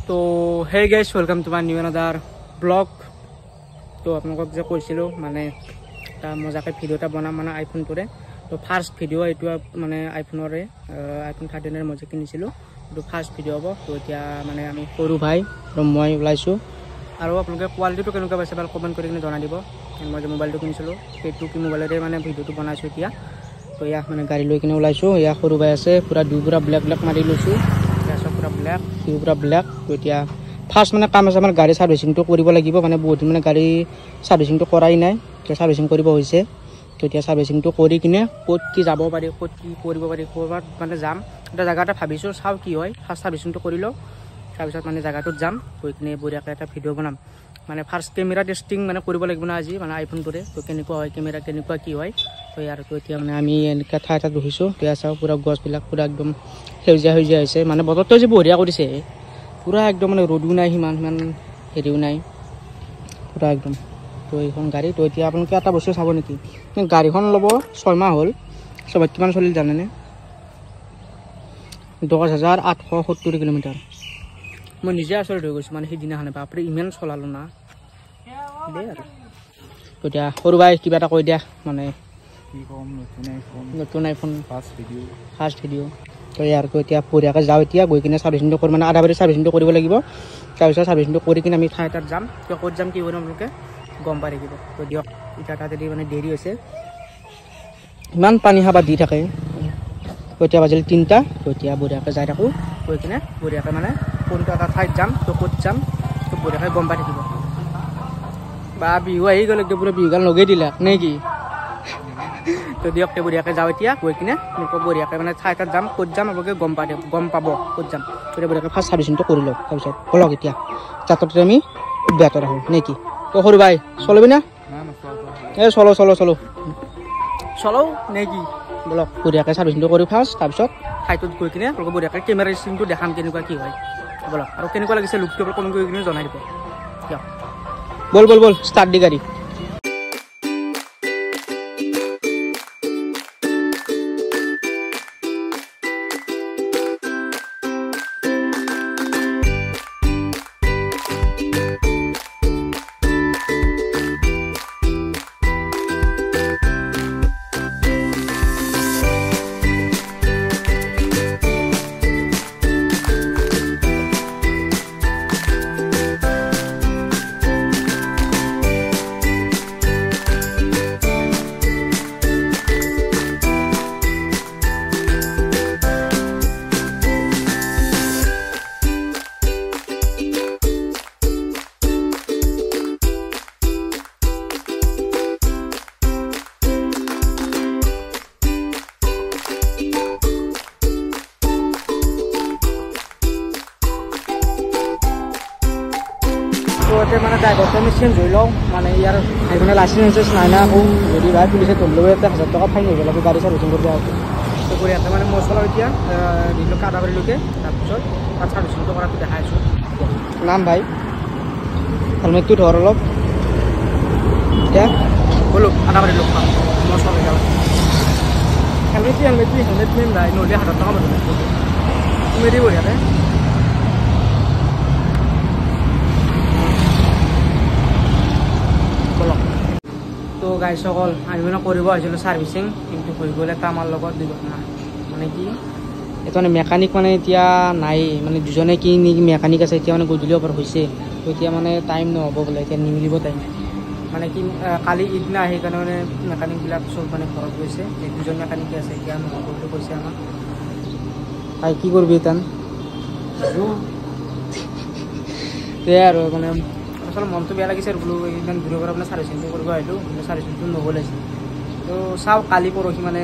তো hey guys welcome to my new another blog. তো আপোনালোকক যে কৈছিলোঁ মানে এটা মজাকৈ ভিডিঅ' এটা বনাম মানে আইফোনটোৰে। তো ফাৰ্ষ্ট ভিডিঅ' এইটো মানে আইফোনৰে আইফোন 13 মই যে কিনিছিলোঁ এইটো ফাৰ্ষ্ট ভিডিঅ' হ'ব। তো এতিয়া মানে আমি সৰু ভাই আৰু মই ওলাইছোঁ। আৰু আপোনালোকে কোৱালিটিটো কেনেকুৱা পাইছে বাৰু কমেণ্ট কৰি কিনে জনাই দিব। মই যে মোবাইলটো কিনিছিলোঁ সেইটো কি মোবাইলতে মানে ভিডিঅ'টো বনাইছোঁ এতিয়া। তো ইয়াক মানে গাড়ী লৈ কিনে ওলাইছোঁ। ইয়াক সৰু ভাই আছে পুৰা পুৰা ব্লেক মাৰি লৈছোঁ। পুৰা ব্লেক সিও পুৰা ব্লেক। তো এতিয়া ফাৰ্ষ্ট মানে কাম আছে আমাৰ গাড়ী ছাৰ্ভিচিংটো কৰিব লাগিব। মানে বহুত দিন মানে গাড়ী ছাৰ্ভিচিংটো কৰাই নাই, এতিয়া ছাৰ্ভিচিং কৰিব হৈছে। তো এতিয়া ছাৰ্ভিচিংটো কৰি কিনে ক'ত কি যাব পাৰি, ক'ত কি কৰিব পাৰি, ক'ৰবাত মানে যাম। এটা জেগা এটা ভাবিছোঁ, চাওঁ কি হয়। ফাৰ্ষ্ট ছাৰ্ভিচিংটো কৰি লওঁ, তাৰপিছত মানে জেগাটোত যাম, গৈ কিনে বঢ়িয়াকৈ এটা ভিডিঅ' বনাম। মানে ফাৰ্ষ্ট কেমেৰা টেষ্টিং মানে কৰিব লাগিব না আজি মানে আইফোনটোৰে। তো কেনেকুৱা হয় কেমেৰা, কেনেকুৱা কি হয়। তো ইয়াৰতো এতিয়া মানে আমি এনেকৈ ঠাই এটাত বহিছোঁ। এতিয়া চাওঁ পুৰা গছবিলাক পুৰা একদম সেউজীয়া হৈছে। মানে বতৰটো যে বঢ়িয়া কৰিছে পুৰা একদম, মানে ৰ'দো নাই, সিমান হেৰিও নাই, পুৰা একদম। তো এইখন গাড়ী। তো এতিয়া আপোনালোকে এটা বস্তু চাব নেকি, গাড়ীখন ল'ব 6 মাহ হ'ল। 6 মাহ কিমান চলিল জানেনে? 10,870 কিলোমিটাৰ। মই নিজে আচৰিত হৈ গৈছোঁ মানে সিদিনাখনে, বাপৰে ইমান চলালোঁ না দেই। আৰু তো এতিয়া সৰু ভাই কিবা এটা কৈ দিয়া, মানে নতুন আইফোন ফাৰ্ষ্ট ভিডিঅ'। তো ইয়াৰতো এতিয়া বঢ়িয়াকৈ যাওঁ, এতিয়া গৈ কিনে ছাৰ্ভিচিংটো কৰিম, মানে আধা বাৰী ছাৰ্ভিচিংটো কৰিব লাগিব। তাৰপিছত ছাৰ্ভিচিংটো কৰি কিনে আমি ঠাই এটাত যাম। তো ক'ত যাম কি কৰিম আপোনালোকে গম পাই থাকিব। তো দিয়ক, এতিয়া তাতে মানে দেৰি হৈছে, ইমান পানী খাবা দি থাকে। তো এতিয়া বাজিল 3টা। তো এতিয়া বঢ়িয়াকৈ যাই থাকোঁ, গৈ কিনে বঢ়িয়াকৈ মানে কোনটো এটা ঠাইত যাম, তো ক'ত যাম তো বঢ়িয়াকৈ গম পাই থাকিব। বা বিহু আহি গ'ল, একদম পুৰা বিহু গান লগাই দিলা নে কি? তো দিয়ক বঢ়িয়াকৈ যাওঁ এতিয়া, গৈ কিনে বঢ়িয়াকৈ মানে ঠাই এটাত যাম, ক'ত যাম আপোনালোকে গম পাব ক'ত যাম। তেতিয়া বঢ়িয়াকৈ ফাৰ্ষ্ট ছাৰ্ভিচিংটো কৰি লওঁ, তাৰপিছত ব'লক এতিয়া যাত্ৰাটো আমি অব্যাহত ৰাখোঁ নে কি? তো সৰু ভাই চলাবি না? চলো নে কি? ব'লক বঢ়িয়াকৈ ছাৰ্ভিচিংটো কৰি ফাৰ্ষ্ট, তাৰপিছত ঠাইটোত গৈ কিনে আপোনালোকে বঢ়িয়াকৈ কেমেৰা ৰিচিংটো দেখাম কেনেকুৱা কি হয়। ব'লক, আৰু কেনেকুৱা লাগিছে লুকটো কমেণ্ট কৰি কিনে জনাই দিব। দিয়ক বল ষ্টাৰ্ট দি গাড়ী। মানে ড্ৰাইভাৰটো আমি চেঞ্জ হৈ লওঁ, মানে ইয়াৰ মানে লাইচেঞ্চ নাই না আকৌ, যদি ভাই পুলিচে ধৰিলেও 1000 টকা ফাইন হৈ গ'ল গাড়ী ছাৰ্ভিচিং কৰিব আহোঁতে। তো বঢ়িয়াকৈ মানে মই চলাওঁ এতিয়া দিলোঁ আদাবাৰীলৈকে, তাৰপিছত তাত ছাৰ্ভিচিংটো কৰাটো দেখাই আছোঁ। নাম ভাই হেলমেটটো ধৰ অলপ, এতিয়া ব'লো আদাবাৰী লগ পাম, মই চলাই যাওঁ। হেলমেট মেইন ভাই, নহ'লে 1000 টকা মাৰিব তুমি দি বঢ়িয়াকৈ। তো গাইসকল আমি মানে কৰিব আহিছিলোঁ ছাৰ্ভিচিং, কিন্তু হৈ গ'ল এটা আমাৰ লগত দুৰ্ঘটনা। মানে কি এইটো মানে মেকানিক মানে এতিয়া নাই, মানে দুজনে কি মেকানিক আছে এতিয়া মানে গধূলি অভাৰ হৈছে। তো এতিয়া মানে টাইম নহ'ব বোলে, এতিয়া নিমিলিব টাইম। মানে কি কালি ইদিনা সেইকাৰণে মানে মেকানিকবিলাক চব মানে ঘৰত গৈছে, এই দুজন মেকানিকে আছে, এতিয়া নহ'ব বুলি কৈছে আমাক। তাই কি কৰিবি টান সেয়াই আৰু মানে আচলতে মনটো বেয়া লাগিছে আৰু বোলো ইমান দূৰৰ পৰা আপোনাৰ ছাৰ্ভিচিংটো কৰিব আহিলোঁ, কিন্তু ছাৰ্ভিচিংটো নহ'লেছে। তো চাওঁ কালি পৰহি মানে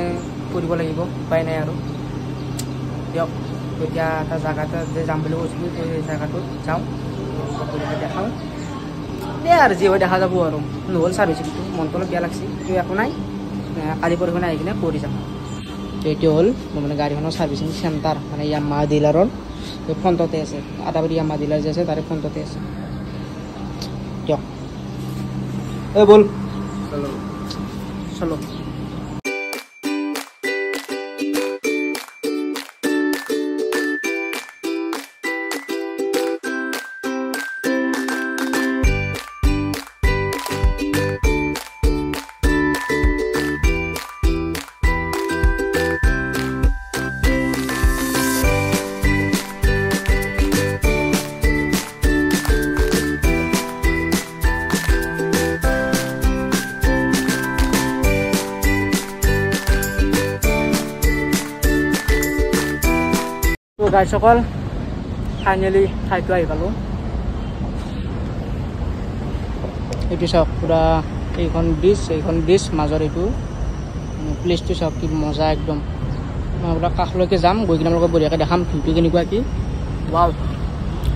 কৰিব লাগিব, উপায় নাই আৰু। দিয়ক এতিয়া এটা জেগা এটা যে যাম বুলি কৈছিলোঁ, তো সেই জেগাটোত যাওঁ, দেখাওঁ দে আৰু যি হয় দেখা যাব। আৰু নহ'ল ছাৰ্ভিচিংটো, মনটো অলপ বেয়া লাগিছে, তো একো নাই, কালি পৰহি আহি কিনে কৰি যাম। তো এইটো হ'ল মানে গাড়ীখনৰ ছাৰ্ভিচিং চেণ্টাৰ, মানে ইয়ামাহা ডিলাৰৰ ফ্ৰণ্টতে আছে, আদাবাৰী ইয়ামাহা ডিলাৰ যে আছে তাৰে ফ্ৰণ্টতে আছে। দিয়ক বল চলো। গাইসকল ফাইনেলি ঠাইটো আহি পালোঁ। এইটো চাওক পুৰা এইখন ব্ৰিজ মাজৰ এইটো প্লেচটো চাওক কি মজা একদম। মই আপোনাৰ কাষলৈকে যাম, গৈ কিনে আপোনালোকক বঢ়িয়াকৈ দেখাম ভিউটো কেনেকুৱা কি। ৱাও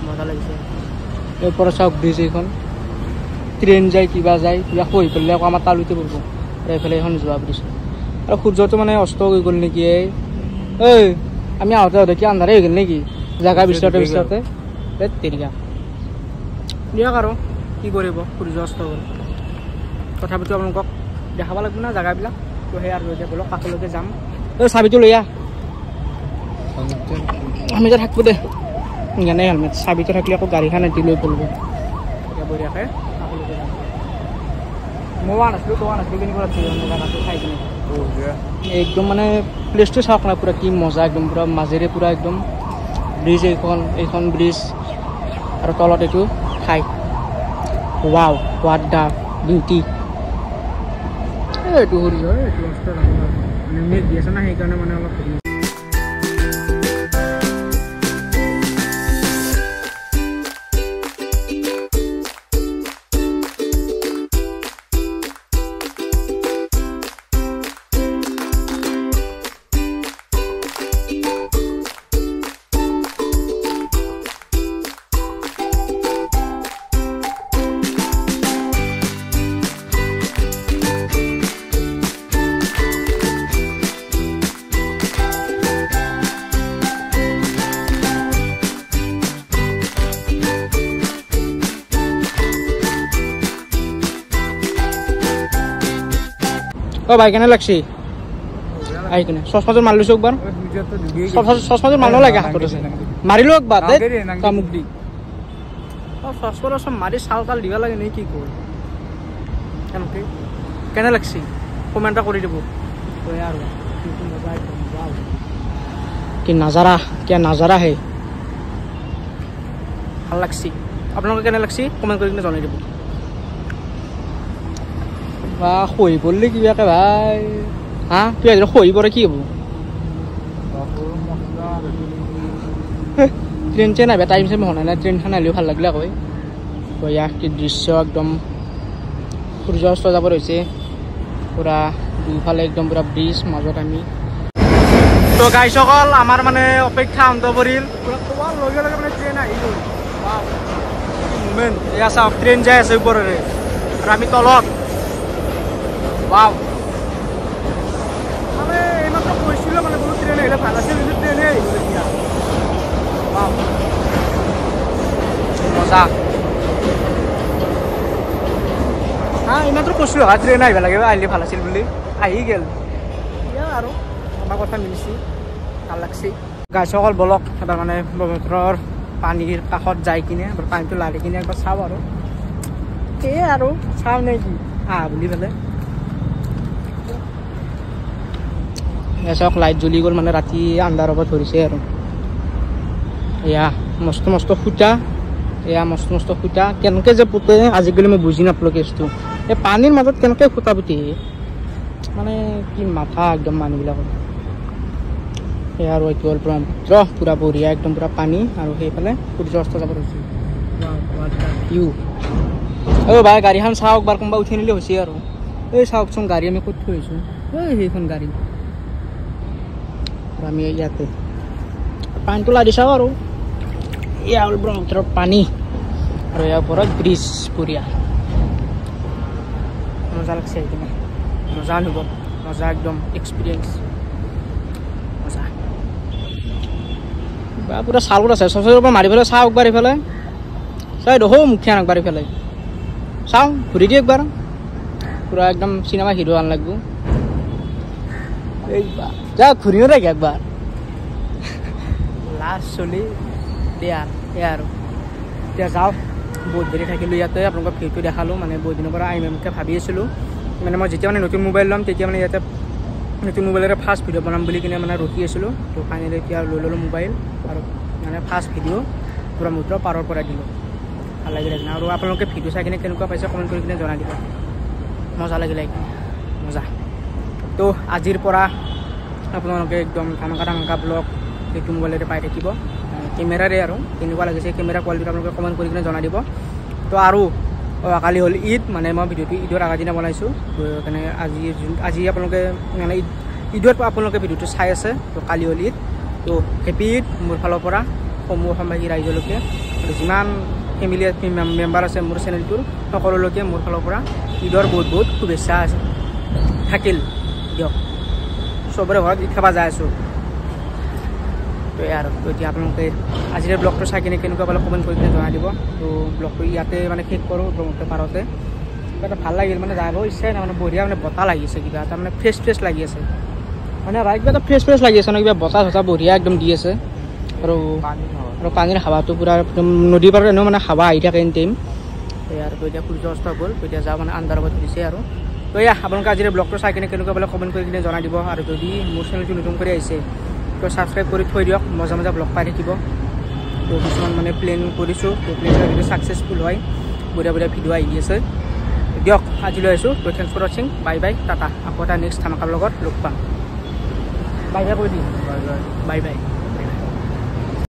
মজা লাগিছে। এই ওপৰত চাওক ব্ৰিজ এইখন, ট্ৰেইন যায় কিবা হৈ পেলাই আকৌ আমাৰ তালুতে পৰিব। আৰু এইফালে এখন যোৱা ব্ৰিজ আৰু সূৰ্যটো মানে অস্ত হৈ গ'ল নেকি। এই আমি আহোঁতে কি আন্ধাৰে হৈ গ'ল নেকি জেগা বিচৰাতে তেৰিকা দিয়ক আৰু কি কৰিব, সূৰ্য অস্ত গ'ল। তথাপিতো আপোনালোকক দেখাব লাগিব না জেগাবিলাক। তো সেই আৰু এতিয়া বলক কাষলৈকে যাম। এই চাবিটো লৈ আহ, আমি যে থাকবো দে সেইকাৰণে হেলমেট চাবিটো থাকিলে আকৌ গাড়ীখন এটি লৈ পৰিব। এতিয়া বঢ়িয়াকৈ কাষলৈকে যাম। মই নাছিলোঁ কেনেকুৱা লাগিছিল জেগাটো খাই কিনে একদম মানে প্লেচটো চাওক না পুৰা কি মজা একদম পুৰা মাজেৰে পুৰা একদম ব্ৰিজ এইখন ব্ৰিজ আৰু তলত এইটো ঠাই। Wow what the beauty. এইটো সূৰ্য এইটো অস্ত মানে মেঘ দি আছে না সেইকাৰণে মানে অলপ ভাই কেনে লাগছি আহি কিনে চশমাযোৰ মাৰি লৈছো একবাৰ। চশমাযোৰ মাৰিব লাগে হাতত আছে মাৰিলো একবাৰ কামুক দি চশমাৰ চব মাৰি চাল তাল দিব লাগে নে কি কয় কেনেকৈ কেনে লাগছি কমেণ্ট এটা কৰি দিব। আৰু কি নাজাৰা হে ভাল লাগছি। আপোনালোকে কেনে লাগছি কমেণ্ট কৰি কিনে জনাই দিব। বা খহি পৰিলে কিবাকে ভাই হা তুই এদিন খহি পৰে কি হ'ব। ট্ৰেইন চেইন আহিবা টাইম চাইম হোৱা নাই, ট্ৰেইনখন আহিলেও ভাল লাগিলে আকৌ। বঢ়িয়া কি দৃশ্য একদম সূৰ্য অস্ত যাব হৈছে পুৰা দুইফালে একদম পুৰা ব্ৰিজ মাজত আমি। তো গাইসকল আমাৰ মানে অপেক্ষা অন্ত পৰিল পুৰা কোৱাৰ লগে লগে মানে ট্ৰেইন আহি গ'ল। মুমেণ্ট এয়া চাওক ট্ৰেইন যাই আছে ওপৰেৰে আৰু আমি তলত। ৱাও মানে এইমাত্ৰ কৈছিলোঁ মানে বহুত ট্ৰেইন আহিলে ভাল আছিল, কিন্তু ট্ৰেইনে আহিব এতিয়া। ৱাও মজা হা এইমাত্ৰ কৈছিলোঁ হা ট্ৰেইন আহিব লাগে আহিলে ভাল আছিল বুলি, আহি গ'ল এতিয়া আৰু আমাৰ কথা মিলিছে ভাল লাগছি। গাইসকল বলক এবাৰ মানে ব্ৰহ্মপুত্ৰৰ পানীৰ কাষত যাই কিনে পানীটো লাৰি কিনে একবাৰ চাওঁ আৰু সেয়ে আৰু চাওঁ নে কি বুলি পেলাই। চাওক লাইট জ্বলি গ'ল মানে ৰাতি আন্ধাৰ হ'ব ধৰিছে আৰু এয়া মস্ত মস্ত খুঁটা কেনেকৈ যে পুতে আজিকালি মই বুজি নাপালোঁ কেছটো। এই পানীৰ মাজত কেনেকৈ খুঁটা পুতি মানে কি মাথা একদম মানুহবিলাকৰ। সেয়া আৰু এইটো হ'ল ব্ৰহ্মপুত্ৰ পুৰা বঢ়িয়া একদম পুৰা পানী আৰু সেইফালে সূৰ্য অস্ত যাব ধৰিছে। ভাই গাড়ীখন চাওক বাৰ কোনোবা উঠি নিলে হৈছে আৰু এই চাওকচোন গাড়ী আমি ক'ত থৈ আহিছোঁ। সেইখন গাড়ী আমি ইয়াতে পানীটো লাৰি চাওঁ আৰু এয়া হ'ল ব্ৰহ্মপুত্ৰৰ পানী আৰু ইয়াৰ ওপৰত ব্ৰিজ বঢ়িয়া মজা লাগছে সেইখিনি মজা অনুভৱ মজা একদম এক্সপিৰিয়েঞ্চ মজা বা পুৰা চাউল আছে চচৰ পৰা মাৰি পেলাই চাওঁ একবাৰ এইফালে চাই দেখো মুখিয়ান একবাৰ এইফালে চাওঁ ঘূৰি দিওঁ একবাৰ পুৰা একদম চিনেমা হিৰো আন লাগব। এইবাৰ যা ঘূৰিও থাকে একবাৰ লাষ্ট চলি দিয়া সেয়া আৰু এতিয়া যাওঁ। বহুত দেৰি থাকিলোঁ ইয়াতে আপোনালোকক ভিডিঅ'টো দেখালোঁ মানে বহুত দিনৰ পৰা আহিমকে ভাবি আছিলোঁ। মানে মই যেতিয়া মানে নতুন মোবাইল ল'ম তেতিয়া মানে ইয়াতে নতুন মোবাইলেৰে ফাৰ্ষ্ট ভিডিঅ' বনাম বুলি কিনে মানে ৰখি আছিলোঁ। তো ফাইনেলি এতিয়া লৈ ল'লোঁ মোবাইল আৰু মানে ফাৰ্ষ্ট ভিডিঅ' ব্ৰহ্মপুত্ৰ পাৰৰ পৰা দিলোঁ। ভাল লাগিলে কিনে আৰু আপোনালোকে ভিডিঅ' চাই কিনে কেনেকুৱা পাইছে কমেণ্ট কৰি কিনে জনাই দিব। মজা লাগিলে মজা। তো আজিৰ পৰা আপোনালোকে একদম ধামাকা ব্লগ এইটো মোবাইলতে পাই থাকিব কেমেৰাৰে আৰু কেনেকুৱা লাগিছে কেমেৰা কোৱালিটিটো আপোনালোকে কমেণ্ট কৰি কিনে জনাই দিব তো আৰু কালি হ'ল ঈদ মানে মই ভিডিঅ'টো ঈদৰ আগৰ দিনা বনাইছোঁ সেইকাৰণে আজি আপোনালোকে মানে ঈদত আপোনালোকে ভিডিঅ'টো চাই আছে তো কালি হ'ল ঈদ তো হেপী ঈদ মোৰ ফালৰ পৰা সমূহ অসমবাসী ৰাইজলৈকে আৰু যিমান ফেমিলি মেম্বাৰ আছে মোৰ চেনেলটোৰ সকলোলৈকে মোৰ ফালৰ পৰা ঈদৰ বহুত বহুত শুভেচ্ছা থাকিল দিয়ক চবৰে ঘৰত ঈদ খাব যাই আছোঁ তো আৰু এতিয়া আপোনালোকে আজিৰ ব্লগটো চাই কিনে কেনেকুৱা পালে কমেণ্ট কৰি কিনে জনাই দিব তো ব্লগটো ইয়াতে মানে শেষ কৰোঁ ব্ৰহ্মপুত্ৰ পাৰতে কিবা এটা ভাল লাগিল মানে যাব ইচ্ছাই নাই মানে বঢ়িয়া মানে বতাহ লাগিছে কিবা এটা মানে ফ্ৰেছ লাগি আছে মানে ভাই কিবা এটা ফ্ৰেছ লাগি আছে ন কিবা বতাহ চতাহ বঢ়িয়া একদম দি আছে আৰু পানীৰ হাৱাটো পূৰা একদম নদীৰ পাৰত এনেও মানে হাৱা আহি থাকে এনি টাইম আৰু এতিয়া সূৰ্য অস্ত গ'ল এতিয়া যাওঁ মানে আন্ধাৰ হ'ব ধৰিছে আৰু তো এয়া আপোনালোকে আজিৰ ব্লগটো চাই কিনে কেনেকুৱা পালে কমেণ্ট কৰি কিনে জনাই দিব আৰু যদি মোৰ চেনেলটো নতুন কৰি আহিছে তো ছাবস্ক্ৰাইব কৰি থৈ দিয়ক মজা ব্লগ পাই থাকিব তো কিছুমান মানে প্লেন কৰিছোঁ তো প্লেনবিলাক যদি ছাকচেছফুল হয় বঢ়িয়া ভিডিঅ' আহি আছে দিয়ক আজিলৈ আহিছোঁ তো থেংকছ ফৰ ৱাচিং বাই টাটা আকৌ এটা নেক্সট ধামাকাৰ লগত লগ পাম বাই কৰি দিম বাই